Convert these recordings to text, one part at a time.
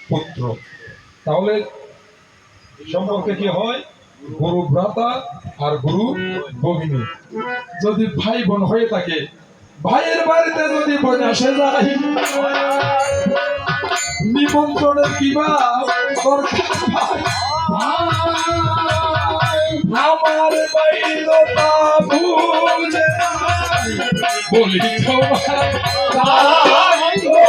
পুত্র। তাহলে সম্পর্কে কি হয়? গুরু ভ্রাতা আর গুরু ভগিনী। যদি ভাই বোন হয়ে থাকে, ভাইয়ের বাড়িতে যদি বোন আসে যায়, নিমন্ত্রণের কিবা দরকার ভাই। আমার বাইরতা বুঝে বলি তোমার তাই গো।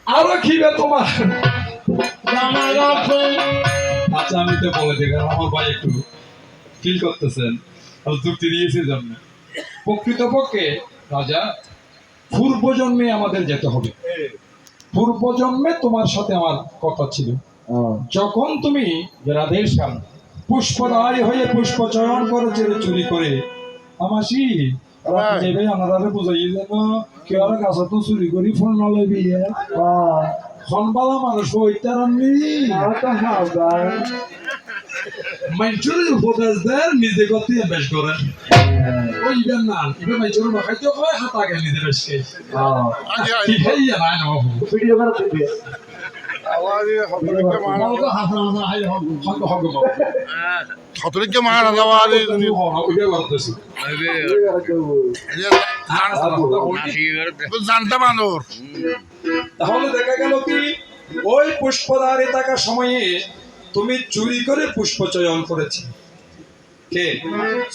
আরো খিবে তোমার। আচ্ছা আমি তো বলে দিই, কারণ আমার ভাই একটু ফিল করতেছেন, যুক্তি দিয়েছে জন্য। প্রকৃতপক্ষে রাজা, পূর্ব জন্মে আমাদের যেতে হবে। পূর্ব জন্মে তোমার সাথে আমার কথা ছিল, যখন তুমি রাধেশ্যাম পুষ্পদায়ী হয়ে পুষ্প চয়ন করেছিলে চুরি করে। আমাসি ভাই আপনারা বুঝাই যেন কেউ আর কাছে তো চুরি করি ফোন নলে বিয়ে সনবালা মানুষ ওইটারাননি মানুষের উপদেশ দেন, নিজে করতে বেশ করেন। ওই ইবেন না ইবে মানুষের খাইতে হয় হাত আগে নিজে বেশ খাই খাই নাই না বাবু ভিডিও করে দিবে ছাত্রীকে মারা যাওয়া জানতে মানুষ। তাহলে দেখা গেল কি, ওই পুষ্পধারী থাকার সময়ে তুমি চুরি করে পুষ্প চয়ন করেছি কে?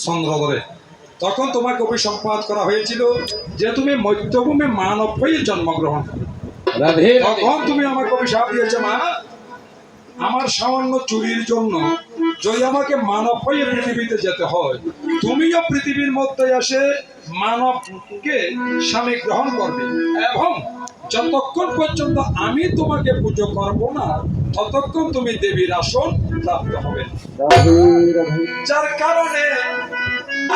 চন্দ্রধরে। তখন তোমাকে অভিসম্পাদ করা হয়েছিল যে তুমি মধ্যভূমি মানব হয়ে জন্মগ্রহণ করো। তখন তুমি আমাকে অভিশাপ দিয়েছে, মা আমার সামান্য চুরির জন্য যদি আমাকে মানব হয়ে পৃথিবীতে যেতে হয়, তুমিও পৃথিবীর মধ্যে এসে মানবকে স্বামী গ্রহণ করবে, এবং যতক্ষণ পর্যন্ত আমি তোমাকে পুজো করব না ততক্ষণ তুমি দেবীর আসন প্রাপ্ত হবে। যার কারণে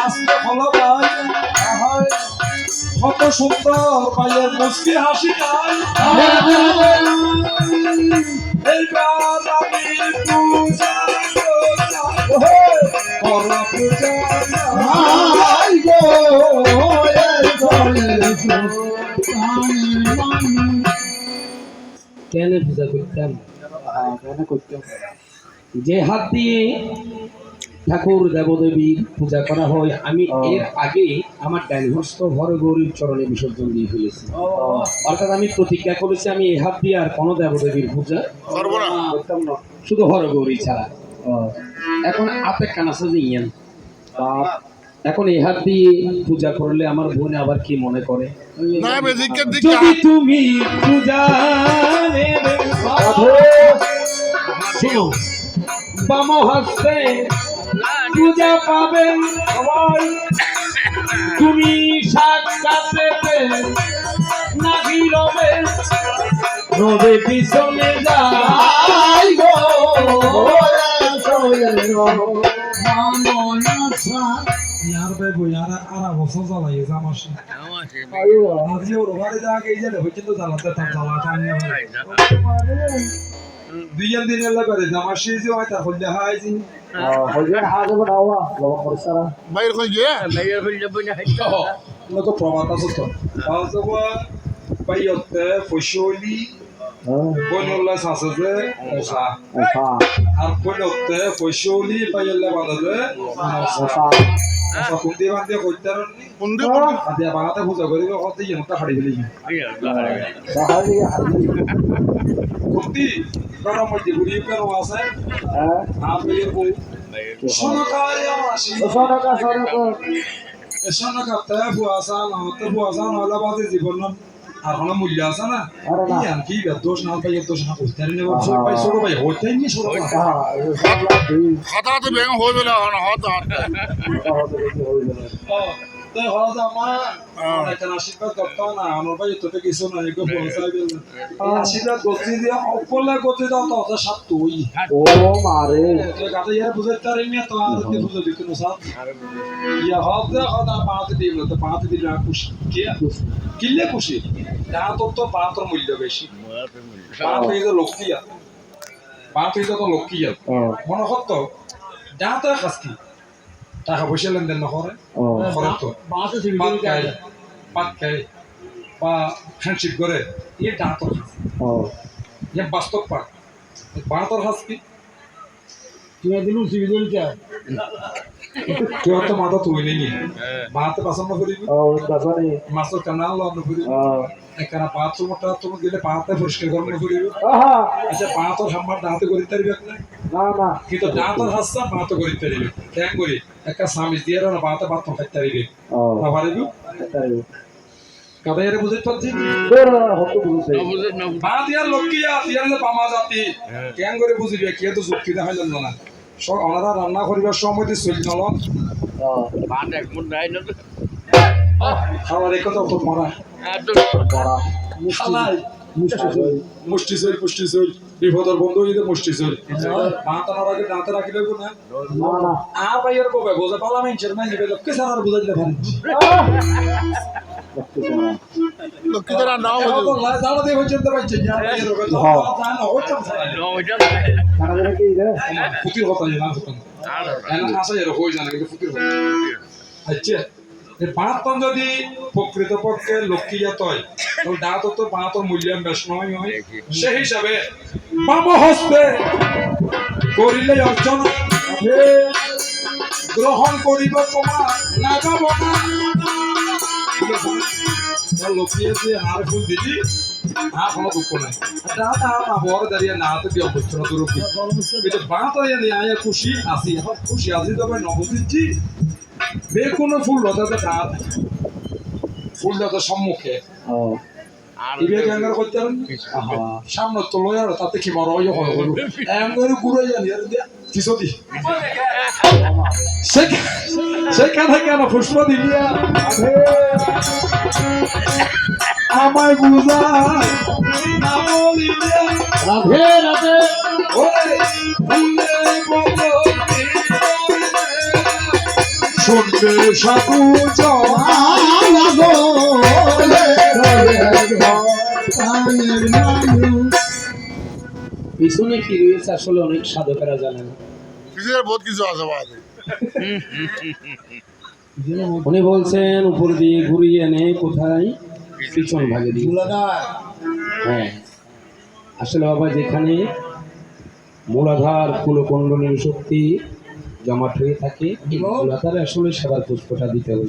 আজকে হলো ভাই কত সুন্দর ভাইয়ের মুস্কি হাসি নাই। এইবার আমি পূজা কেন পূজা করতাম? যে হাত দিয়ে ঠাকুর দেবদেবীর পূজা করা হয়, আমি এর আগে আমার ডাইভর্স হরগৌরীর চরণে বিসর্জন দিয়ে ফেলেছি। অর্থাৎ আমি প্রতিজ্ঞা করেছি আমি এই হাত দিয়ে আর কোনো দেবদেবীর পূজা করতাম না, শুধু হরগৌরী ছাড়া। এখন আপে কানাসা যাইয়েন, এখন এই হাত দিয়ে পূজা করলে আমার বোন আবার কি মনে করে? যদি তুমি পূজা বাম হস্তে পূজা পাবেন সবাই, তুমি সাক্ষাতে নাকি রবে রবে পিছনে যাই গো। ইয়ার ভাই বই আর বছর জ্বালাই আমার আজকে ওর ঘরে যা আগে গেলে হয়েছিল জ্বালাতে তার জ্বালাটা আনিয়ে দুইজন দিন এলা করে আমার সেই যে হয় তার হলদে হয় যে বাইর হয়ে গিয়ে তো প্রমাণ আছে তো পাইতে ফসলি বনল্লা আছে যে ওসা আর বনতে ফসলি পাইলে বাঁধে ওসা কুন্দি বাঁধে কইতার কুন্দি আদি বানাতে পূজা করিব কতে ইনটা হাড়ি ফেলি কুন্দি গরম মধ্যে ঘুরি কেন আছে আমি বল সোনাকারে আসি সোনাকা তে বুয়াসা না তে বুয়াসা না হলা বাদে জীবন আর কোনো মূল্য আছে না ইয়ান কি দোষ না পাই দোষ না কইতে রে নেব সব পাই ছোট ভাই হইতাই নি ছোট খাতা তো বেং হয়ে গেল না হত তাই হওয়া মা একটা আশীর্বাদ করতো না আমার ভাই তোকে কিছু না এগো পৌঁছাই দিল আশীর্বাদ করছি দিয়ে অপলে করতে দাও তো অত সাত তুই ও মারে গাতে ইয়ার বুঝাইতে পারি না তো আর কি বুঝাই দিত না সাত ইয়া হদা হদা পাতে দিল তো পাতে দিল খুশি কি কিলে খুশি না তো পাতর মূল্য বেশি পাত এই তো লক্ষ্মী আছে পাত এই তো লক্ষ্মী আছে মনে হতো দাঁত খাসকি টাকা পয়সা লেনদেন না করে ও করে তো পাত খায় বা হ্যান্ডশিপ করে ইয়ে ডাঁতর হাস ও ইয়ে বাস্তব পাক বাঁতর হাস কি কেউ তো মাথা তুই নেই বাঁতে পছন্দ করি ও দাসানি মাছের কানাল লগ্ন করি ও একখানা বাথরুমটা তুমি গেলে বাঁতে পরিষ্কার করে করিব আহা আচ্ছা বাঁতর হাম্বার দাঁতে করি তারিবে না না না কিন্তু দাঁতর হাসা বাঁতে করি তারিবে কেন করি একটা সামিজ দিয়ে না বাঁতে বাথরুম খাইতে তারিবে ও না পারিব তাই কাদা এর বুঝতে পারছি তোরা হতো বুঝতে বা দিয়ার লক্ষ্মীয়া দিয়ার পামা জাতি কেন করে বুঝিবে কে তো যুক্তি দেখাইলেন না সব ওনারা রান্না করিবার সময় চলি নল ও খাওয়ার এই কথা তো মরা বড়া খালাই মুষ্টি চল বিপদর বন্ধু যদি মুষ্টি চল বাঁতা না রাখি দাঁতে রাখি দেবো না না না আ ভাইয়ের কবে বোঝা পালা মাইনছেন মাইনি বেল কে সারার বুঝাই দিতে পারেন লক্ষ্মীদের নাম জানা দিয়ে হচ্ছে পারছে না ভাইয়ের কবে জানা হচ্ছে টাকা দেবে কি রে ফুকির কথা জানা হতো না আসা এর হই জানা কিন্তু ফুকির কথা আচ্ছা বাঁতন যদি প্রকৃতপক্ষে লক্ষ্মী জাত হয় তাহলে দাঁত তো বাঁতর মূল্যায়ন বেশ নয় হয় সেই হিসাবে বাম হস্তে করিলে অর্জন গ্রহণ করিব তোমার না যাব না লক্ষ্মী আছে হার ফুল দিলি হা কোনো দুঃখ নাই দাঁত বড় দাঁড়িয়ে না তো কি অবস্থা দূর কিন্তু বাঁত আয়া খুশি আসি এখন খুশি আসি তবে নবদিচ্ছি বেকুনো ফুল লতাতে দাঁত ফুল লতার সম্মুখে ও ইবে গ্যাঙ্গার করতে পারেন সামনে তো লয় আর তাতে কি বড় হয়ে হয় হলো এমন ঘুরে জানি আর দিয়া কিসতি সেখানে কেন পুষ্প দিলিয়া আমায় বুঝা না বলিলে রাধে রাধে ওরে ভুলে বলো শুনবে সাধু পিছনে কি রয়েছে আসলে অনেক সাধকেরা জানে না পিছনে বহুত কিছু আছে বাদে উনি বলছেন উপর দিয়ে ঘুরিয়ে এনে কোথায় পিছন ভাগে দিয়ে হ্যাঁ আসলে বাবা যেখানে মূলাধার কুলকুণ্ডলীর শক্তি জমাট হয়ে থাকে এই মূলাধারে আসলে সেবার পুষ্পটা দিতে হবে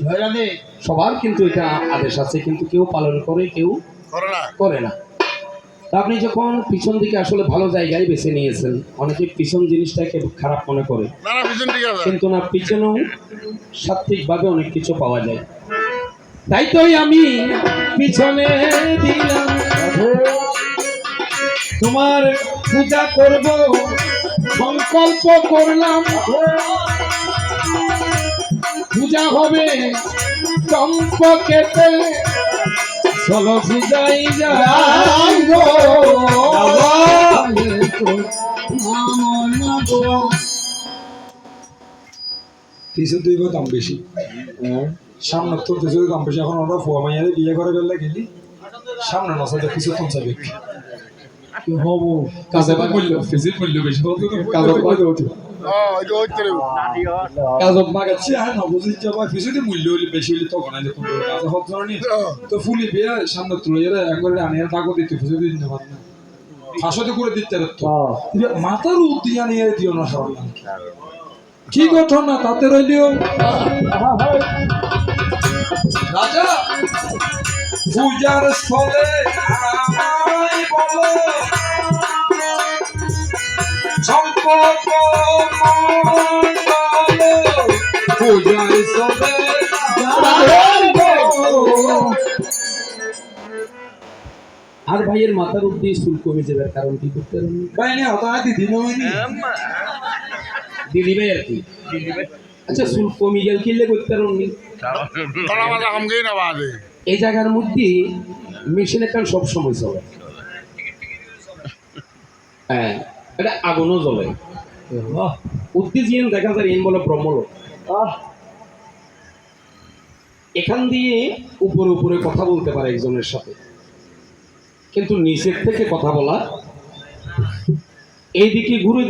সবার কিন্তু এটা আদেশ আছে কিন্তু কেউ পালন করে কেউ করে না করে না তা আপনি যখন পিছন দিকে আসলে ভালো জায়গায় বেছে নিয়েছেন অনেকে পিছন জিনিসটাকে খারাপ মনে করে না না পিছন ঠিক আছে কিন্তু না পিছনেও সাত্বিকভাবে অনেক কিছু পাওয়া যায় তাই তোই আমি পিছনে দিলাম তোমার পূজা করব সংকল্প করলাম পূজা হবে চম্পকেতে চলো পূজাই যাই গো কিছু দিব দাম বেশি সামনে তো কিছু দাম বেশি এখন ওরা ফুয়া মাইয়ারে বিয়ে করে বেলা গেলি সামনে নসাতে কিছু কম যাবে হবো কাজে মূল্য ফিজির মূল্য বেশি হতো কাজে হতো এটা হইতে কাজক মাগাচ্ছি আর নবজিৎ যাবা ফিজিতে মূল্য হলে বেশি হলে তখন আইলে কোন কাজে হত জানি তো ফুলি বিয়ে সামনে তুলে এরা একবারে আনিয়ে টাকা দিতে ফিজি দিন না পারে না ফাঁসতে করে দিতে তো মাথার উদ্দিয়া নিয়ে দিও না সরল কি ঘটনা তাতে রইলিও রাজা পূজার স্থলে আমায় বলো সম্পর্ক পূজার স্থলে আর ভাইয়ের মাথার উদ্দি চুল কমে যাবার কারণ কি করতে পারেন ভাই না হতা দিদি নয়নি দিদি ভাই আর কি আচ্ছা চুল কমে গেল কিনলে করতে পারেননি তারা আমাদের হামগেই না বাদে এই জায়গার মধ্যে মেশিনের কান সব সময় চলে হ্যাঁ এটা আগুনও জ্বলে উদ্দিজিয়ান দেখা যায় এন বলে ব্রহ্মলোক এখান দিয়ে উপরে উপরে কথা বলতে পারে একজনের সাথে কিন্তু নিচের থেকে কথা বলা এইদিকে ঘুরে